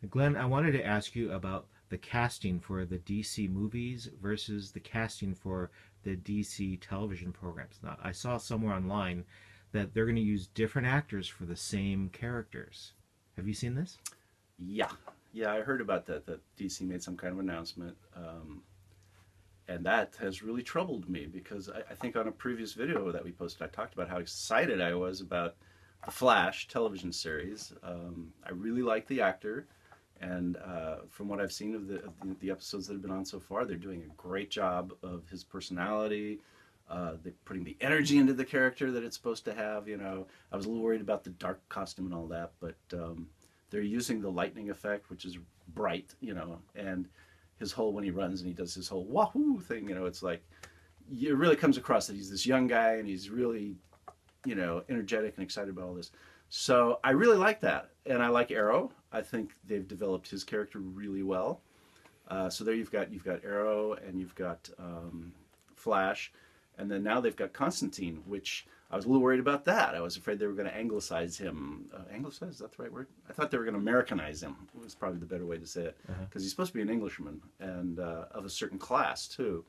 Glenn, I wanted to ask you about the casting for the DC movies versus the casting for the DC television programs. Now, I saw somewhere online that they're going to use different actors for the same characters. Have you seen this? Yeah, yeah, I heard about that. That DC made some kind of announcement, and that has really troubled me because I think on a previous video that we posted, I talked about how excited I was about the Flash television series. I really like the actor, and from what I've seen of the episodes that have been on so far, they're doing a great job of his personality. They're putting the energy into the character that it's supposed to have. You know, I was a little worried about the dark costume and all that, but they're using the lightning effect, which is bright. You know, and his whole when he runs and he does his whole wahoo thing. You know, it's like it really comes across that he's this young guy and he's really energetic and excited about all this. So I really like that, and I like Arrow. I think they've developed his character really well. So there you've got Arrow and you've got Flash, and then now they've got Constantine, which I was a little worried about that. I was afraid they were going to anglicize him. Anglicize, is that the right word? I thought they were going to Americanize him. Was probably the better way to say it, because he's supposed to be an Englishman and of a certain class too.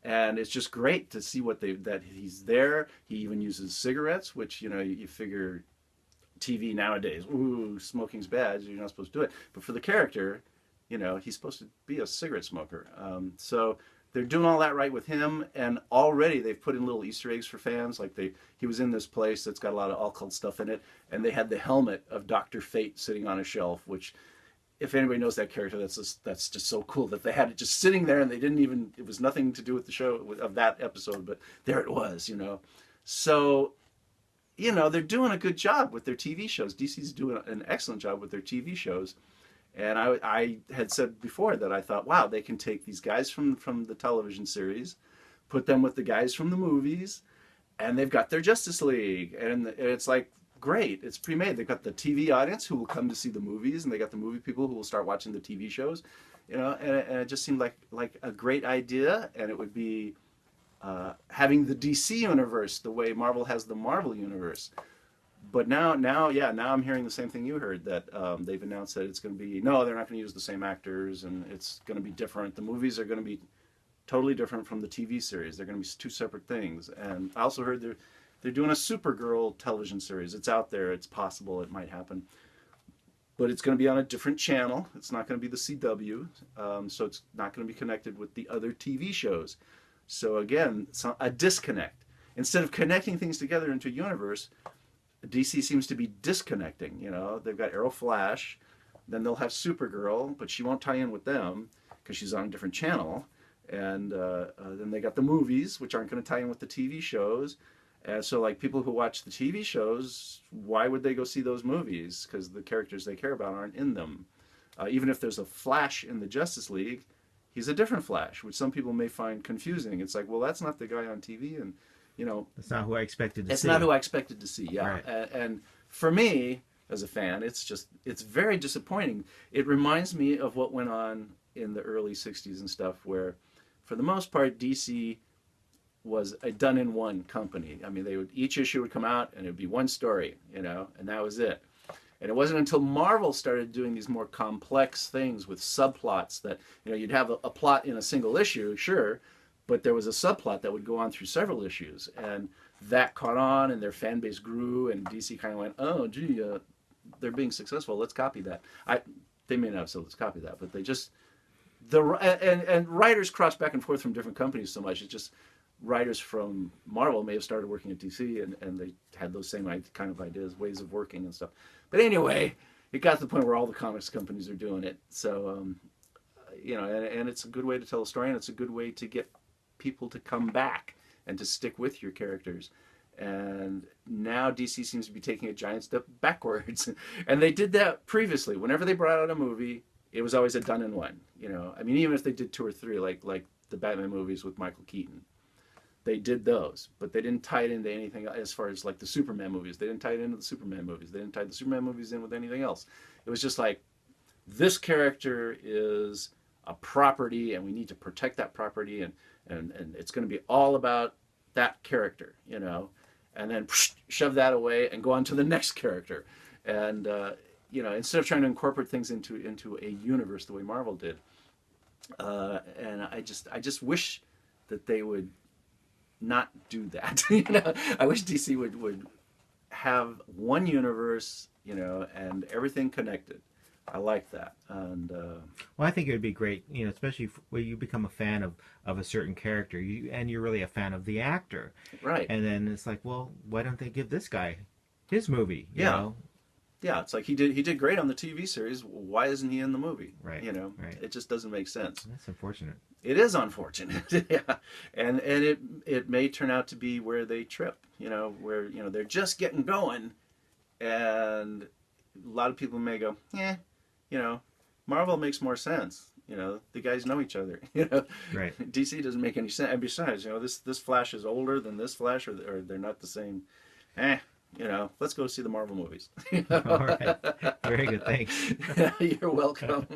And it's just great to see that he's there. He even uses cigarettes, which you figure TV nowadays, ooh, smoking's bad, so you're not supposed to do it. But for the character, he's supposed to be a cigarette smoker. So they're doing all that right with him, and already they've put in little Easter eggs for fans. Like he was in this place that's got a lot of occult stuff in it, and they had the helmet of Dr. Fate sitting on a shelf, which, if anybody knows that character, that's just so cool that they had it just sitting there, and they didn't even, it was nothing to do with the show of that episode, but there it was. So they're doing a good job with their TV shows. DC's doing an excellent job with their TV shows. And I had said before that I thought, wow, they can take these guys from the television series, put them with the guys from the movies, and they've got their Justice League. And it's like, great, it's pre-made. They've got the TV audience who will come to see the movies, and they got the movie people who will start watching the TV shows. And it just seemed like a great idea, and it would be having the DC universe the way Marvel has the Marvel universe. But now I'm hearing the same thing you heard, that they've announced that it's going to be, no, they're not going to use the same actors, and it's going to be different. The movies are going to be totally different from the TV series. They're going to be two separate things. And I also heard they're doing a Supergirl television series. It's out there. It's possible it might happen. But it's going to be on a different channel. It's not going to be the CW, so it's not going to be connected with the other TV shows. So again, a disconnect. Instead of connecting things together into a universe, DC seems to be disconnecting. They've got Arrow, Flash, then they'll have Supergirl, but she won't tie in with them because she's on a different channel. And then they got the movies, which aren't going to tie in with the TV shows. And so, like, people who watch the TV shows, why would they go see those movies? Because the characters they care about aren't in them. Even if there's a Flash in the Justice League, he's a different Flash, which some people may find confusing. It's like, well, that's not the guy on TV, and That's not who I expected to it's see. not who I expected to see. Yeah, Right. and for me as a fan, it's very disappointing. It reminds me of what went on in the early '60s and stuff, where, for the most part, DC was a done-in-one company. I mean, each issue would come out and it would be one story, and that was it. And it wasn't until Marvel started doing these more complex things with subplots that, you'd have a plot in a single issue, sure, but there was a subplot that would go on through several issues. And that caught on, and their fan base grew, and DC kind of went, oh, gee, they're being successful, let's copy that. They may not have said let's copy that, but they just, and writers cross back and forth from different companies so much. It's just writers from Marvel may have started working at DC, and they had those same kind of ideas, ways of working and stuff. But anyway, it got to the point where all the comics companies are doing it. So, and it's a good way to tell a story, and it's a good way to get people to come back and to stick with your characters. And now DC seems to be taking a giant step backwards. And they did that previously. Whenever they brought out a movie, it was always a done-in-one. I mean, even if they did two or three, like the Batman movies with Michael Keaton, they did those, but they didn't tie it into anything as far as like the Superman movies. They didn't tie it into the Superman movies. They didn't tie the Superman movies in with anything else. It was just like, this character is a property, and we need to protect that property, and it's going to be all about that character, and then shove that away and go on to the next character. And instead of trying to incorporate things into a universe the way Marvel did. And I just wish that they would not do that. I wish DC would have one universe, and everything connected. I like that. And Well, I think it would be great, especially when you become a fan of a certain character, and you're really a fan of the actor, right, and then it's like, well, why don't they give this guy his movie? yeah, yeah. It's like he did great on the TV series. Why isn't he in the movie? Right, right. It just doesn't make sense. That's unfortunate. It is unfortunate, yeah, and it may turn out to be where they trip. Where they're just getting going, and a lot of people may go, yeah, you know, Marvel makes more sense. The guys know each other. Right. DC doesn't make any sense. And besides, this Flash is older than this Flash, or they're not the same. Let's go see the Marvel movies. All right. Very good. Thanks. You're welcome.